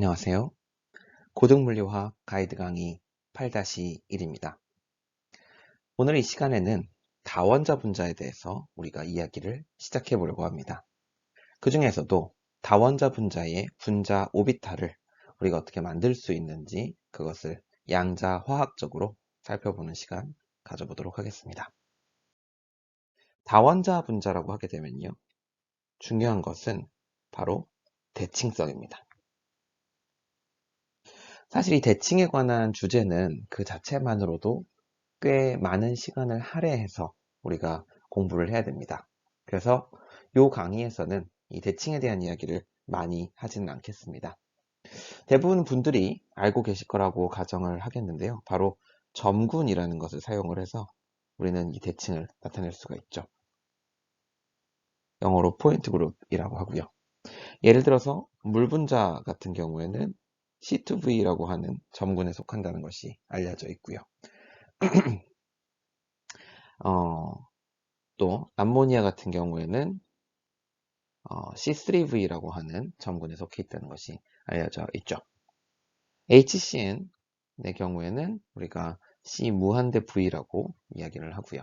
안녕하세요. 고등물리화학 가이드 강의 8-1입니다. 오늘 이 시간에는 다원자 분자에 대해서 우리가 이야기를 시작해 보려고 합니다. 그 중에서도 다원자 분자의 분자 오비탈을 우리가 어떻게 만들 수 있는지 그것을 양자 화학적으로 살펴보는 시간 가져보도록 하겠습니다. 다원자 분자라고 하게 되면요. 중요한 것은 바로 대칭성입니다. 사실 이 대칭에 관한 주제는 그 자체만으로도 꽤 많은 시간을 할애해서 우리가 공부를 해야 됩니다. 그래서 이 강의에서는 이 대칭에 대한 이야기를 많이 하지는 않겠습니다. 대부분 분들이 알고 계실 거라고 가정을 하겠는데요. 바로 점군이라는 것을 사용을 해서 우리는 이 대칭을 나타낼 수가 있죠. 영어로 포인트 그룹이라고 하고요. 예를 들어서 물 분자 같은 경우에는 C2V라고 하는 점군에 속한다는 것이 알려져 있고요. 또 암모니아 같은 경우에는 C3V라고 하는 점군에 속해 있다는 것이 알려져 있죠. HCn의 경우에는 우리가 C 무한대 V라고 이야기를 하고요.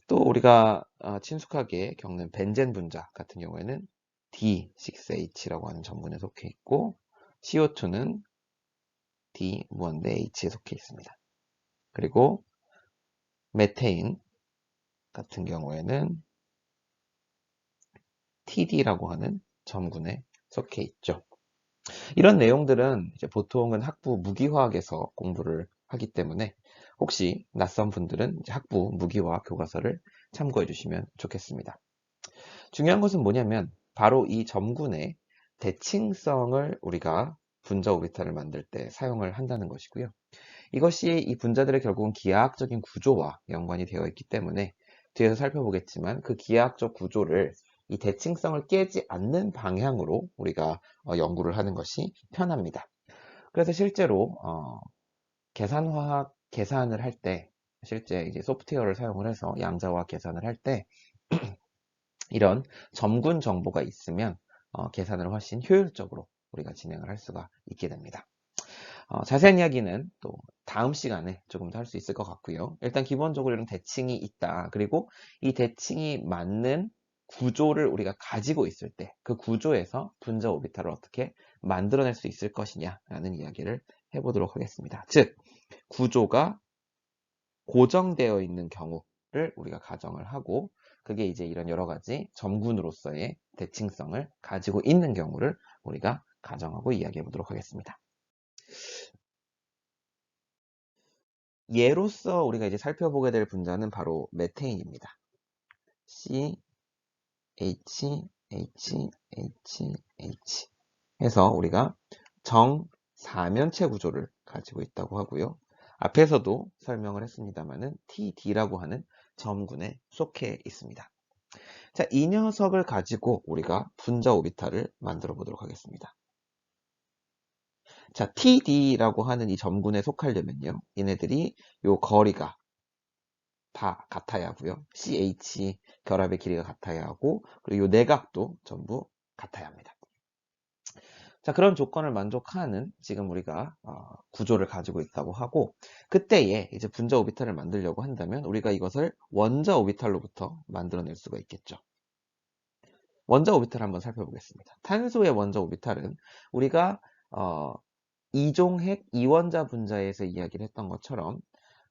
또 우리가 친숙하게 겪는 벤젠 분자 같은 경우에는 D6H라고 하는 점군에 속해 있고 CO2는 D 무한대 H에 속해 있습니다. 그리고 메테인 같은 경우에는 TD라고 하는 점군에 속해 있죠. 이런 내용들은 이제 보통은 학부 무기화학에서 공부를 하기 때문에 혹시 낯선 분들은 이제 학부 무기화학 교과서를 참고해 주시면 좋겠습니다. 중요한 것은 뭐냐면 바로 이 점군의 대칭성을 우리가 분자 오비탈을 만들 때 사용을 한다는 것이고요. 이것이 이 분자들의 결국은 기하학적인 구조와 연관이 되어 있기 때문에 뒤에서 살펴보겠지만 그 기하학적 구조를 이 대칭성을 깨지 않는 방향으로 우리가 연구를 하는 것이 편합니다. 그래서 실제로 계산화학 계산을 할 때 실제 이제 소프트웨어를 사용을 해서 양자화학 계산을 할 때 이런 점군 정보가 있으면 계산을 훨씬 효율적으로 우리가 진행을 할 수가 있게 됩니다. 자세한 이야기는 또 다음 시간에 조금 더 할 수 있을 것 같고요. 일단 기본적으로 이런 대칭이 있다. 그리고 이 대칭이 맞는 구조를 우리가 가지고 있을 때 그 구조에서 분자 오비탈을 어떻게 만들어낼 수 있을 것이냐라는 이야기를 해보도록 하겠습니다. 즉 구조가 고정되어 있는 경우를 우리가 가정을 하고 그게 이제 이런 여러 가지 점군으로서의 대칭성을 가지고 있는 경우를 우리가 가정하고 이야기해 보도록 하겠습니다. 예로서 우리가 이제 살펴보게 될 분자는 바로 메테인입니다. C, H, H, H, H 해서 우리가 정사면체 구조를 가지고 있다고 하고요. 앞에서도 설명을 했습니다만은 TD라고 하는 점군에 속해 있습니다. 자, 이 녀석을 가지고 우리가 분자 오비탈을 만들어 보도록 하겠습니다. 자, TD라고 하는 이 점군에 속하려면요. 얘네들이 요 거리가 다 같아야 하고요. CH 결합의 길이가 같아야 하고 그리고 요 내각도 전부 같아야 합니다. 자, 그런 조건을 만족하는 지금 우리가 구조를 가지고 있다고 하고 그때에 이제 분자 오비탈을 만들려고 한다면 우리가 이것을 원자 오비탈로부터 만들어낼 수가 있겠죠. 원자 오비탈 한번 살펴보겠습니다. 탄소의 원자 오비탈은 우리가 이종핵 이원자 분자에서 이야기를 했던 것처럼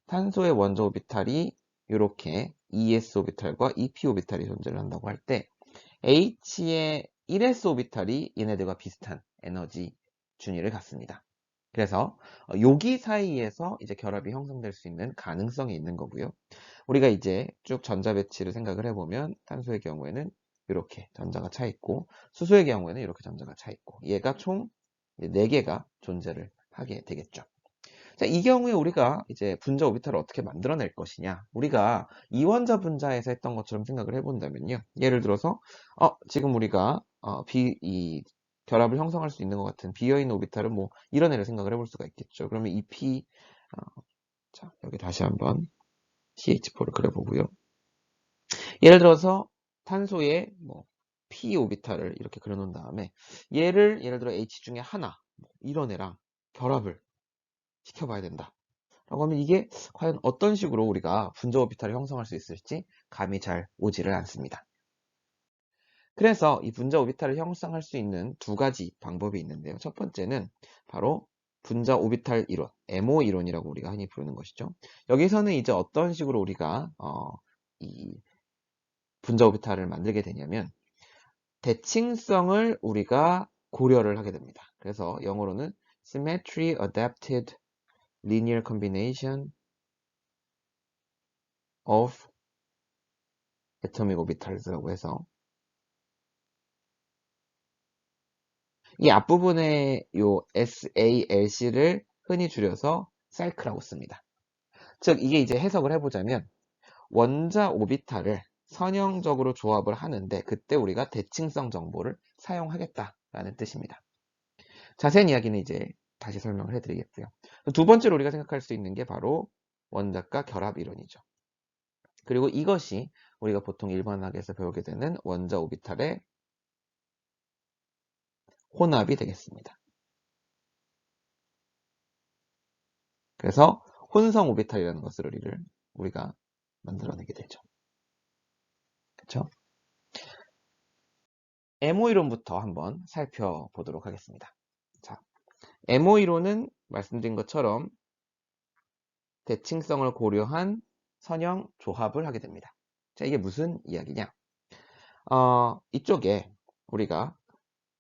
탄소의 원자 오비탈이 이렇게 ES 오비탈과 EP 오비탈이 존재를 한다고 할 때 H의 1s 오비탈이 얘네들과 비슷한 에너지 준위를 갖습니다. 그래서 여기 사이에서 이제 결합이 형성될 수 있는 가능성이 있는 거고요. 우리가 이제 쭉 전자 배치를 생각을 해보면 탄소의 경우에는 이렇게 전자가 차 있고 수소의 경우에는 이렇게 전자가 차 있고 얘가 총 4개가 존재를 하게 되겠죠. 자, 이 경우에 우리가 이제 분자 오비탈을 어떻게 만들어낼 것이냐. 우리가 이원자 분자에서 했던 것처럼 생각을 해본다면요. 예를 들어서, 지금 우리가, 이 결합을 형성할 수 있는 것 같은 비어있는 오비탈은 뭐, 이런 애를 생각을 해볼 수가 있겠죠. 그러면 이 P, 자, 여기 다시 한번 CH4를 그려보고요. 예를 들어서 탄소의 뭐, p 오비탈을 이렇게 그려놓은 다음에 얘를 예를 들어 H 중에 하나 이런 애랑 결합을 시켜봐야 된다 라고 하면 이게 과연 어떤 식으로 우리가 분자 오비탈을 형성할 수 있을지 감이 잘 오지를 않습니다. 그래서 이 분자 오비탈을 형성할 수 있는 두 가지 방법이 있는데요. 첫 번째는 바로 분자 오비탈 이론, MO 이론이라고 우리가 흔히 부르는 것이죠. 여기서는 이제 어떤 식으로 우리가 이 분자 오비탈을 만들게 되냐면 대칭성을 우리가 고려를 하게 됩니다. 그래서 영어로는 Symmetry Adapted Linear Combination of Atomic Orbitals라고 해서 이 앞부분에 요 SALC를 흔히 줄여서 사이클라고 씁니다. 즉 이게 이제 해석을 해보자면 원자 오비탈을 선형적으로 조합을 하는데 그때 우리가 대칭성 정보를 사용하겠다라는 뜻입니다. 자세한 이야기는 이제 다시 설명을 해드리겠고요. 두 번째로 우리가 생각할 수 있는 게 바로 원자과 결합 이론이죠. 그리고 이것이 우리가 보통 일반학에서 배우게 되는 원자 오비탈의 혼합이 되겠습니다. 그래서 혼성 오비탈이라는 것을 우리가 만들어내게 되죠. 그렇죠? MO 이론부터 한번 살펴보도록 하겠습니다. 자, MO 이론은 말씀드린 것처럼 대칭성을 고려한 선형 조합을 하게 됩니다. 자, 이게 무슨 이야기냐? 이쪽에 우리가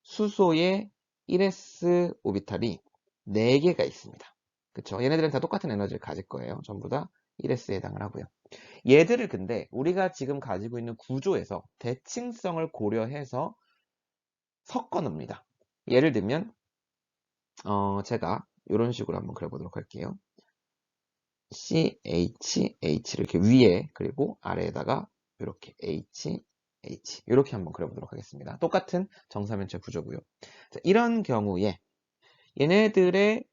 수소의 1s 오비탈이 4개가 있습니다. 그쵸? 얘네들은 다 똑같은 에너지를 가질 거예요. 전부 다 1s에 해당을 하고요. 얘들을 근데 우리가 지금 가지고 있는 구조에서 대칭성을 고려해서 섞어 놓습니다. 예를 들면 제가 이런 식으로 한번 그려보도록 할게요. CH를 이렇게 위에 그리고 아래에다가 이렇게 H 이렇게 한번 그려보도록 하겠습니다. 똑같은 정사면체 구조고요. 자, 이런 경우에 얘네들의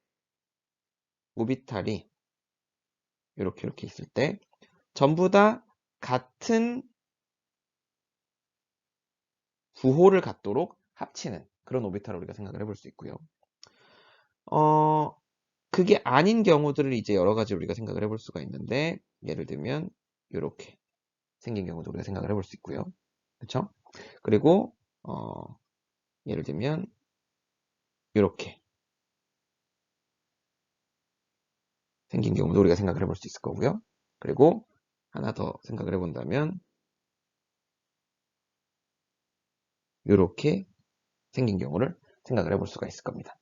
오비탈이 이렇게 있을 때 전부 다 같은 구호를 갖도록 합치는 그런 오비탈을 우리가 생각을 해볼 수 있고요. 그게 아닌 경우들을 이제 여러 가지 우리가 생각을 해볼 수가 있는데 예를 들면 이렇게 생긴 경우도 우리가 생각을 해볼 수 있고요. 그렇죠? 그리고 예를 들면 이렇게 생긴 경우도 우리가 생각을 해볼 수 있을 거고요. 그리고 하나 더 생각을 해본다면 이렇게 생긴 경우를 생각을 해볼 수가 있을 겁니다.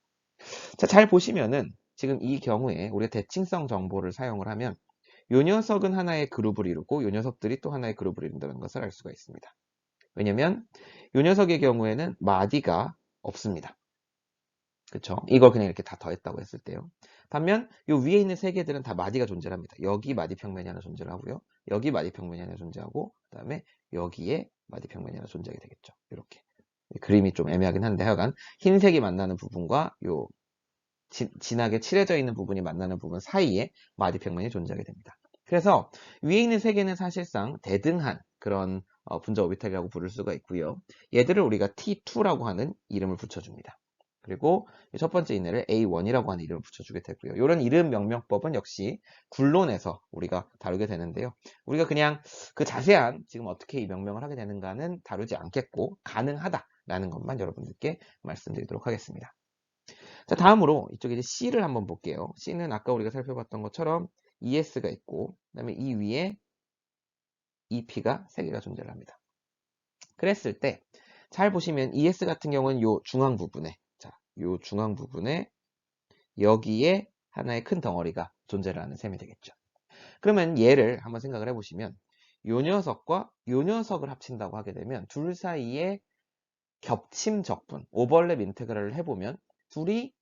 자, 잘 보시면은 지금 이 경우에 우리가 대칭성 정보를 사용을 하면 이 녀석은 하나의 그룹을 이루고 이 녀석들이 또 하나의 그룹을 이룬다는 것을 알 수가 있습니다. 왜냐면 이 녀석의 경우에는 마디가 없습니다. 그쵸? 이걸 그냥 이렇게 다 더했다고 했을 때요. 반면 이 위에 있는 세 개들은 다 마디가 존재합니다. 여기 마디 평면이 하나 존재를 하고요. 여기 마디 평면이 하나 존재하고 그 다음에 여기에 마디 평면이 하나 존재하게 되겠죠. 이렇게. 그림이 좀 애매하긴 한데 하여간 흰색이 만나는 부분과 요 진하게 칠해져 있는 부분이 만나는 부분 사이에 마디 평면이 존재하게 됩니다. 그래서 위에 있는 세 개는 사실상 대등한 그런 분자 오비탈이라고 부를 수가 있고요. 얘들을 우리가 T2라고 하는 이름을 붙여줍니다. 그리고 첫 번째 인내를 A1이라고 하는 이름을 붙여주게 되고요. 이런 이름 명명법은 역시 굴론에서 우리가 다루게 되는데요. 우리가 그냥 그 자세한 지금 어떻게 이 명명을 하게 되는가는 다루지 않겠고 가능하다라는 것만 여러분들께 말씀드리도록 하겠습니다. 자, 다음으로 이쪽에 이제 C를 한번 볼게요. C는 아까 우리가 살펴봤던 것처럼 ES가 있고 그다음에 이 위에 EP가 3개가 존재를 합니다. 그랬을 때 잘 보시면 ES 같은 경우는 요 중앙 부분에 요 중앙 부분에 여기에 하나의 큰 덩어리가 존재를 하는 셈이 되겠죠. 그러면 얘를 한번 생각을 해보시면 요 녀석과 요 녀석을 합친다고 하게 되면 둘 사이에 겹침 적분, 오버랩 인테그랄을 해보면 둘이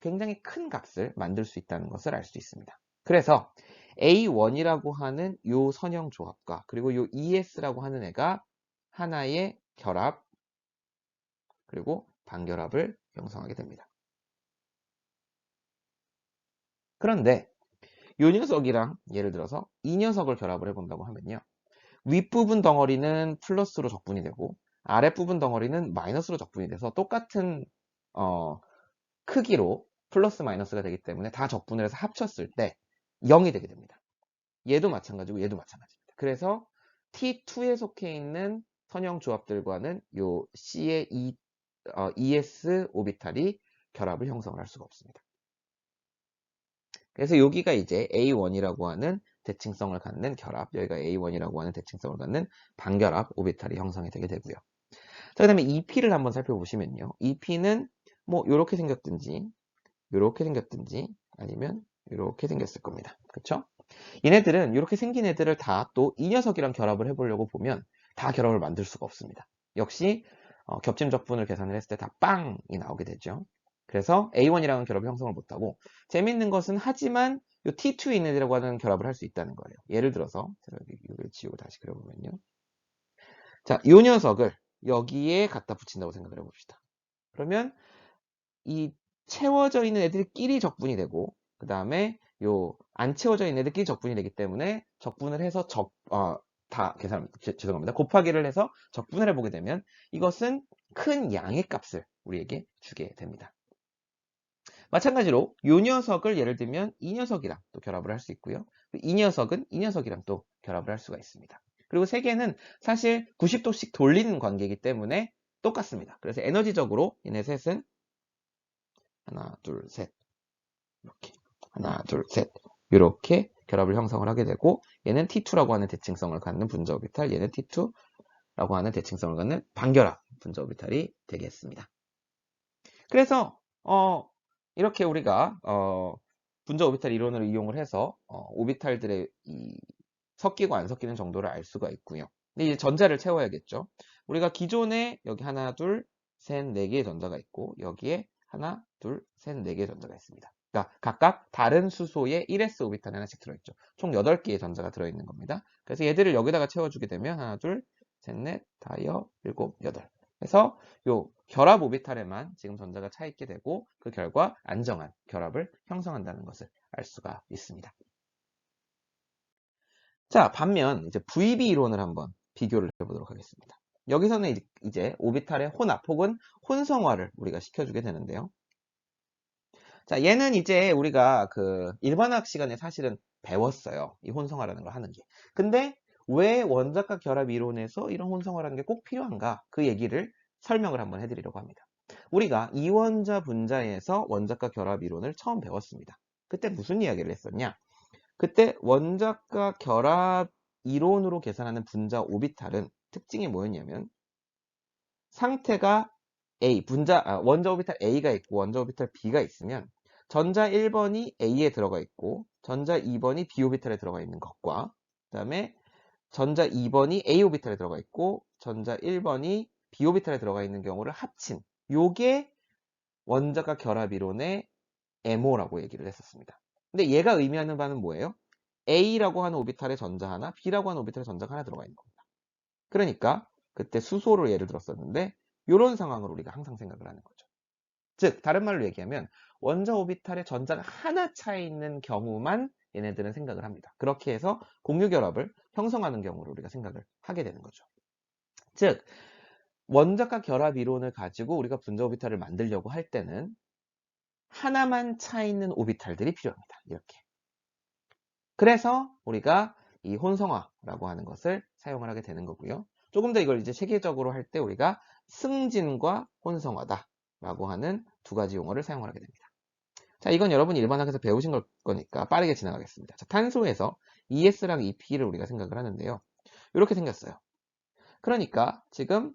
굉장히 큰 값을 만들 수 있다는 것을 알 수 있습니다. 그래서 A1이라고 하는 요 선형 조합과 그리고 요 ES라고 하는 애가 하나의 결합 그리고 반결합을 형성하게 됩니다. 그런데 요 녀석이랑 예를 들어서 이 녀석을 결합을 해본다고 하면요. 윗부분 덩어리는 플러스로 적분이 되고 아랫부분 덩어리는 마이너스로 적분이 돼서 똑같은 크기로 플러스 마이너스가 되기 때문에 다 적분을 해서 합쳤을 때 0이 되게 됩니다. 얘도 마찬가지고 얘도 마찬가지입니다. 그래서 T2에 속해 있는 선형 조합들과는 요 C의 ES 오비탈이 결합을 형성을 할 수가 없습니다. 그래서 여기가 이제 A1이라고 하는 대칭성을 갖는 결합, 여기가 A1이라고 하는 대칭성을 갖는 반결합 오비탈이 형성이 되게 되고요. 자, 그 다음에 EP를 한번 살펴보시면요. EP는 뭐 이렇게 생겼든지 이렇게 생겼든지 아니면 이렇게 생겼을 겁니다. 그렇죠? 얘네들은 이렇게 생긴 애들을 다 또 이 녀석이랑 결합을 해보려고 보면 다 결합을 만들 수가 없습니다. 역시 겹침 적분을 계산을 했을 때 다 빵이 나오게 되죠. 그래서 A1이랑은 결합 형성을 못하고 재밌는 것은 하지만 이 T2에 있는 애들하고 하는 결합을 할 수 있다는 거예요. 예를 들어서 제가 이걸 지우고 다시 그려보면요. 자, 이 녀석을 여기에 갖다 붙인다고 생각을 해봅시다. 그러면 이 채워져 있는 애들끼리 적분이 되고 그 다음에 요 안 채워져 있는 애들끼리 적분이 되기 때문에 적분을 해서 죄송합니다. 곱하기를 해서 적분을 해보게 되면 이것은 큰 양의 값을 우리에게 주게 됩니다. 마찬가지로 요 녀석을 예를 들면 이 녀석이랑 또 결합을 할 수 있고요. 이 녀석은 이 녀석이랑 또 결합을 할 수가 있습니다. 그리고 세 개는 사실 90도씩 돌리는 관계이기 때문에 똑같습니다. 그래서 에너지적으로 얘네 셋은 하나, 둘, 셋 이렇게 하나, 둘, 셋 이렇게 결합을 형성을 하게 되고 얘는 T2라고 하는 대칭성을 갖는 분자 오비탈, 얘는 T2라고 하는 대칭성을 갖는 반결합 분자 오비탈이 되겠습니다. 그래서 이렇게 우리가 분자 오비탈 이론을 이용을 해서 오비탈들의 섞이고 안 섞이는 정도를 알 수가 있고요. 근데 이제 전자를 채워야겠죠. 우리가 기존에 여기 하나, 둘, 셋, 네 개의 전자가 있고 여기에 하나, 둘, 셋, 네 개의 전자가 있습니다. 그러니까 각각 다른 수소에 1s 오비탈이 하나씩 들어있죠. 총 8개의 전자가 들어있는 겁니다. 그래서 얘들을 여기다가 채워주게 되면 하나, 둘, 셋, 넷, 다섯, 일곱, 여덟. 그래서 요 결합 오비탈에만 지금 전자가 차 있게 되고 그 결과 안정한 결합을 형성한다는 것을 알 수가 있습니다. 자, 반면 이제 VB 이론을 한번 비교를 해보도록 하겠습니다. 여기서는 이제 오비탈의 혼합 혹은 혼성화를 우리가 시켜주게 되는데요. 자, 얘는 이제 우리가 그 일반화학 시간에 사실은 배웠어요. 이 혼성화라는 걸 하는 게. 근데 왜 원자과 결합 이론에서 이런 혼성화라는 게 꼭 필요한가? 그 얘기를 설명을 한번 해드리려고 합니다. 우리가 이원자 분자에서 원자과 결합 이론을 처음 배웠습니다. 그때 무슨 이야기를 했었냐? 그때 원자과 결합 이론으로 계산하는 분자 오비탈은 특징이 뭐였냐면 상태가 A, 원자 오비탈 A가 있고 원자 오비탈 B가 있으면 전자 1번이 A에 들어가 있고 전자 2번이 B 오비탈에 들어가 있는 것과 그 다음에 전자 2번이 A 오비탈에 들어가 있고 전자 1번이 B 오비탈에 들어가 있는 경우를 합친 요게 원자과 결합 이론의 MO라고 얘기를 했었습니다. 근데 얘가 의미하는 바는 뭐예요? A라고 하는 오비탈에 전자 하나, B라고 하는 오비탈에 전자가 하나 들어가 있는 겁니다. 그러니까 그때 수소를 예를 들었었는데 이런 상황을 우리가 항상 생각을 하는 거죠. 즉 다른 말로 얘기하면 원자 오비탈에 전자가 하나 차 있는 경우만 얘네들은 생각을 합니다. 그렇게 해서 공유결합을 형성하는 경우를 우리가 생각을 하게 되는 거죠. 즉 원자과 결합 이론을 가지고 우리가 분자 오비탈을 만들려고 할 때는 하나만 차 있는 오비탈들이 필요합니다. 이렇게. 그래서 우리가 이 혼성화라고 하는 것을 사용을 하게 되는 거고요. 조금 더 이걸 이제 체계적으로 할 때 우리가 승진과 혼성화다라고 하는 두 가지 용어를 사용을 하게 됩니다. 자, 이건 여러분이 일반학에서 배우신 거니까 빠르게 지나가겠습니다. 자, 탄소에서 ES랑 EP를 우리가 생각을 하는데요. 이렇게 생겼어요. 그러니까 지금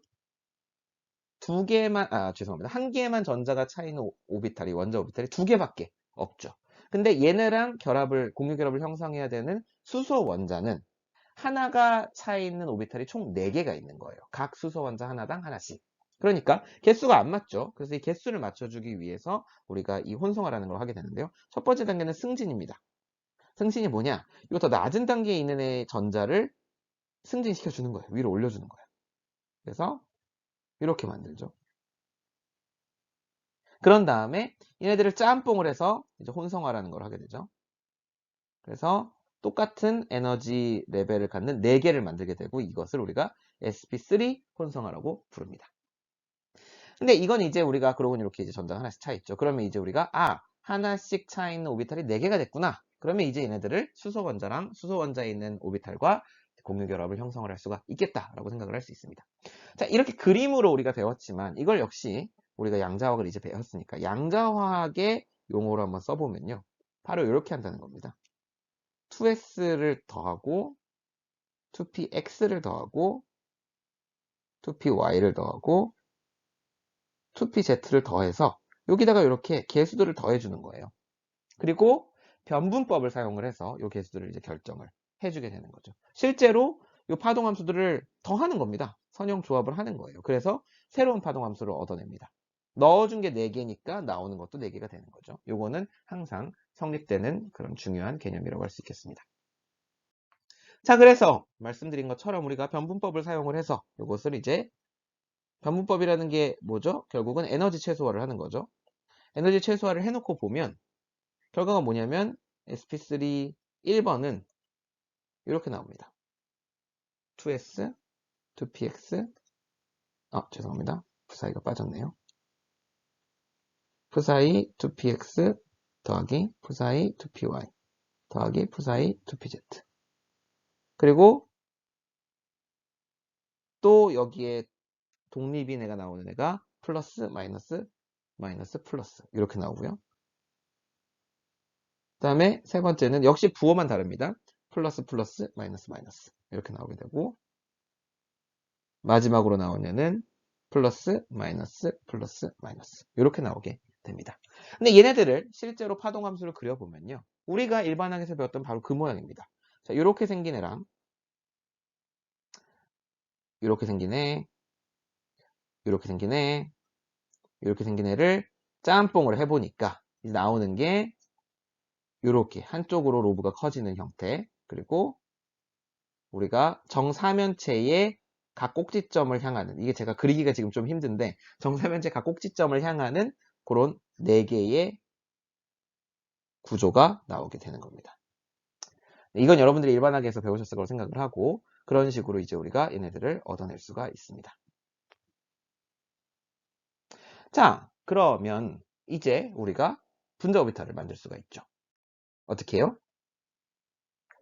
죄송합니다. 한 개만 전자가 차 있는 오비탈이, 원자 오비탈이 두 개밖에 없죠. 근데 얘네랑 공유 결합을 형성해야 되는 수소 원자는 하나가 차 있는 오비탈이 총 4개가 있는 거예요. 각 수소 원자 하나당 하나씩. 그러니까 개수가 안 맞죠. 그래서 이 개수를 맞춰주기 위해서 우리가 이 혼성화라는 걸 하게 되는데요. 첫 번째 단계는 승진입니다. 승진이 뭐냐? 이거 더 낮은 단계에 있는 애 전자를 승진시켜주는 거예요. 위로 올려주는 거예요. 그래서 이렇게 만들죠. 그런 다음에 얘네들을 짬뽕을 해서 이제 혼성화라는 걸 하게 되죠. 그래서 똑같은 에너지 레벨을 갖는 4개를 만들게 되고 이것을 우리가 sp3 혼성화라고 부릅니다. 근데 이건 이제 우리가 그러고 이렇게 이제 전자 하나씩 차 있죠. 그러면 이제 우리가 하나씩 차 있는 오비탈이 4개가 됐구나. 그러면 이제 얘네들을 수소 원자랑 수소 원자에 있는 오비탈과 공유 결합을 형성을 할 수가 있겠다라고 생각을 할 수 있습니다. 자, 이렇게 그림으로 우리가 배웠지만 이걸 역시 우리가 양자화학을 이제 배웠으니까 양자화학의 용어로 한번 써보면요. 바로 이렇게 한다는 겁니다. 2s를 더하고 2px를 더하고 2py를 더하고 2pz를 더해서 여기다가 이렇게 개수들을 더해주는 거예요. 그리고 변분법을 사용을 해서 이 개수들을 이제 결정을 해주게 되는 거죠. 실제로 이 파동함수들을 더하는 겁니다. 선형 조합을 하는 거예요. 그래서 새로운 파동함수를 얻어냅니다. 넣어준 게 4개니까 나오는 것도 4개가 되는 거죠. 요거는 항상 성립되는 그런 중요한 개념이라고 할 수 있겠습니다. 자, 그래서 말씀드린 것처럼 우리가 변분법을 사용을 해서 이것을 이제 변분법이라는 게 뭐죠? 결국은 에너지 최소화를 하는 거죠. 에너지 최소화를 해놓고 보면 결과가 뭐냐면 sp3 1번은 이렇게 나옵니다. 2s, 2px, 죄송합니다. 부사이가 빠졌네요. 부사이 2px 더하기 부사이 2py 더하기 부사이 2pz. 그리고 또 여기에 독립인 애가 나오는 애가 플러스 마이너스 마이너스 플러스 이렇게 나오고요. 그 다음에 세 번째는 역시 부호만 다릅니다. 플러스 플러스 마이너스 마이너스 이렇게 나오게 되고 마지막으로 나온 애는 플러스 마이너스 플러스 마이너스 이렇게 나오게 됩니다. 근데 얘네들을 실제로 파동함수를 그려보면요. 우리가 일반학에서 배웠던 바로 그 모양입니다. 자, 이렇게 생긴 애랑 이렇게 생긴 애, 이렇게 생긴 애, 이렇게 생긴 애를 짬뽕을 해보니까 나오는 게 이렇게 한쪽으로 로브가 커지는 형태, 그리고 우리가 정사면체의 각 꼭지점을 향하는, 이게 제가 그리기가 지금 좀 힘든데 정사면체 각 꼭지점을 향하는 그런 4개의 구조가 나오게 되는 겁니다. 이건 여러분들이 일반학에서 배우셨을 거라고 생각을 하고 그런 식으로 이제 우리가 얘네들을 얻어낼 수가 있습니다. 자, 그러면 이제 우리가 분자 오비탈을 만들 수가 있죠. 어떻게 해요?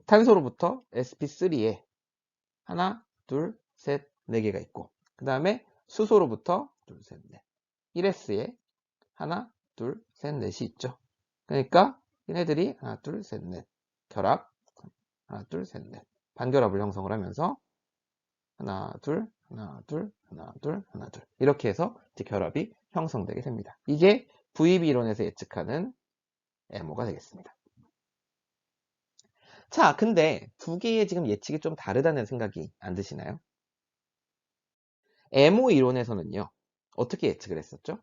탄소로부터 sp3에 하나, 둘, 셋, 4개가 있고 그 다음에 수소로부터 둘, 셋, 넷 1s에 하나, 둘, 셋, 넷이 있죠. 그러니까 얘네들이 하나, 둘, 셋, 넷 결합 하나, 둘, 셋, 넷 반결합을 형성을 하면서 하나, 둘, 하나, 둘, 하나, 둘, 하나, 둘 이렇게 해서 이제 결합이 형성되게 됩니다. 이게 VB 이론에서 예측하는 MO가 되겠습니다. 자, 근데 두 개의 지금 예측이 좀 다르다는 생각이 안 드시나요? MO 이론에서는요, 어떻게 예측을 했었죠?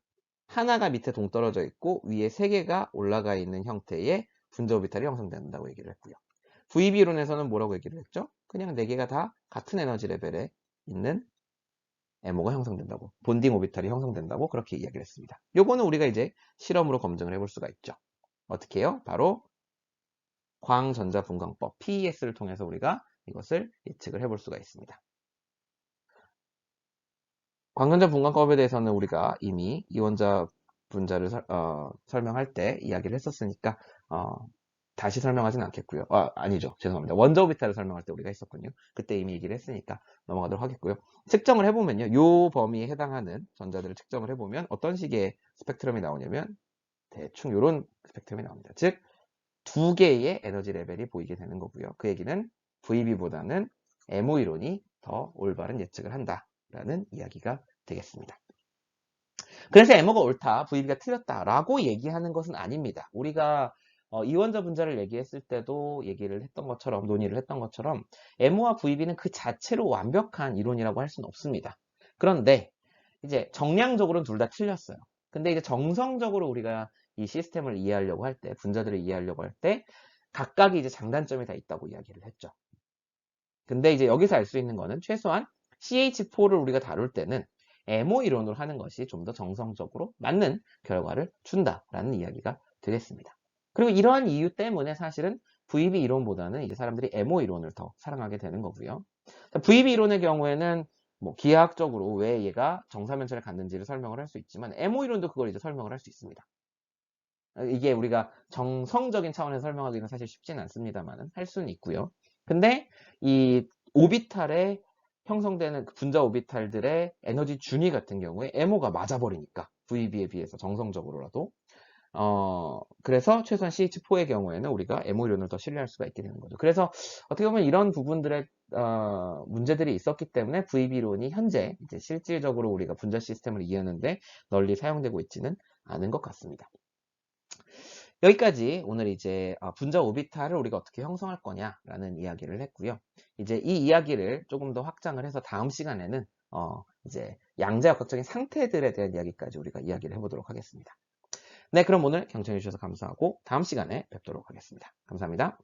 하나가 밑에 동떨어져 있고 위에 3개가 올라가 있는 형태의 분자 오비탈이 형성된다고 얘기를 했고요. VB 이론에서는 뭐라고 얘기를 했죠? 그냥 4개가 다 같은 에너지 레벨에 있는 MO가 형성된다고, 본딩 오비탈이 형성된다고 그렇게 이야기를 했습니다. 요거는 우리가 이제 실험으로 검증을 해볼 수가 있죠. 어떻게 해요? 바로 광전자분광법 PES를 통해서 우리가 이것을 예측을 해볼 수가 있습니다. 광전자분광법에 대해서는 우리가 이미 이원자 분자를 설명할 때 이야기를 했었으니까 다시 설명하진 않겠고요. 아니죠. 죄송합니다. 원자 오비탈을 설명할 때 우리가 했었군요. 그때 이미 얘기를 했으니까 넘어가도록 하겠고요. 측정을 해보면요. 이 범위에 해당하는 전자들을 측정을 해보면 어떤 식의 스펙트럼이 나오냐면 대충 이런 스펙트럼이 나옵니다. 즉 2개의 에너지 레벨이 보이게 되는 거고요. 그 얘기는 VB보다는 MO 이론이 더 올바른 예측을 한다라는 이야기가 되겠습니다. 그래서 MO가 옳다, VB가 틀렸다라고 얘기하는 것은 아닙니다. 우리가 이원자 분자를 얘기했을 때도 얘기를 했던 것처럼, 논의를 했던 것처럼 MO와 VB는 그 자체로 완벽한 이론이라고 할 수는 없습니다. 그런데 이제 정량적으로는 둘 다 틀렸어요. 근데 이제 정성적으로 우리가 이 시스템을 이해하려고 할 때, 분자들을 이해하려고 할 때 각각이 이제 장단점이 다 있다고 이야기를 했죠. 근데 이제 여기서 알 수 있는 거는 최소한 CH4를 우리가 다룰 때는 MO 이론으로 하는 것이 좀 더 정성적으로 맞는 결과를 준다라는 이야기가 되겠습니다. 그리고 이러한 이유 때문에 사실은 VB 이론보다는 이제 사람들이 MO 이론을 더 사랑하게 되는 거고요. VB 이론의 경우에는 뭐 기하학적으로 왜 얘가 정사면체를 갖는지를 설명을 할 수 있지만 MO 이론도 그걸 이제 설명을 할 수 있습니다. 이게 우리가 정성적인 차원에서 설명하기는 사실 쉽지는 않습니다만 할 수는 있고요. 근데 이 오비탈에 형성되는 분자 오비탈들의 에너지 준위 같은 경우에 MO가 맞아버리니까 VB에 비해서 정성적으로라도 그래서 최소한 CH4의 경우에는 우리가 MO 이론을 더 신뢰할 수가 있게 되는 거죠. 그래서 어떻게 보면 이런 부분들의 문제들이 있었기 때문에 VB론이 현재 이제 실질적으로 우리가 분자 시스템을 이해하는데 널리 사용되고 있지는 않은 것 같습니다. 여기까지 오늘 이제 분자 오비탈을 우리가 어떻게 형성할 거냐라는 이야기를 했고요. 이제 이 이야기를 조금 더 확장을 해서 다음 시간에는 이제 양자역학적인 상태들에 대한 이야기까지 우리가 이야기를 해보도록 하겠습니다. 네, 그럼 오늘 경청해 주셔서 감사하고 다음 시간에 뵙도록 하겠습니다. 감사합니다.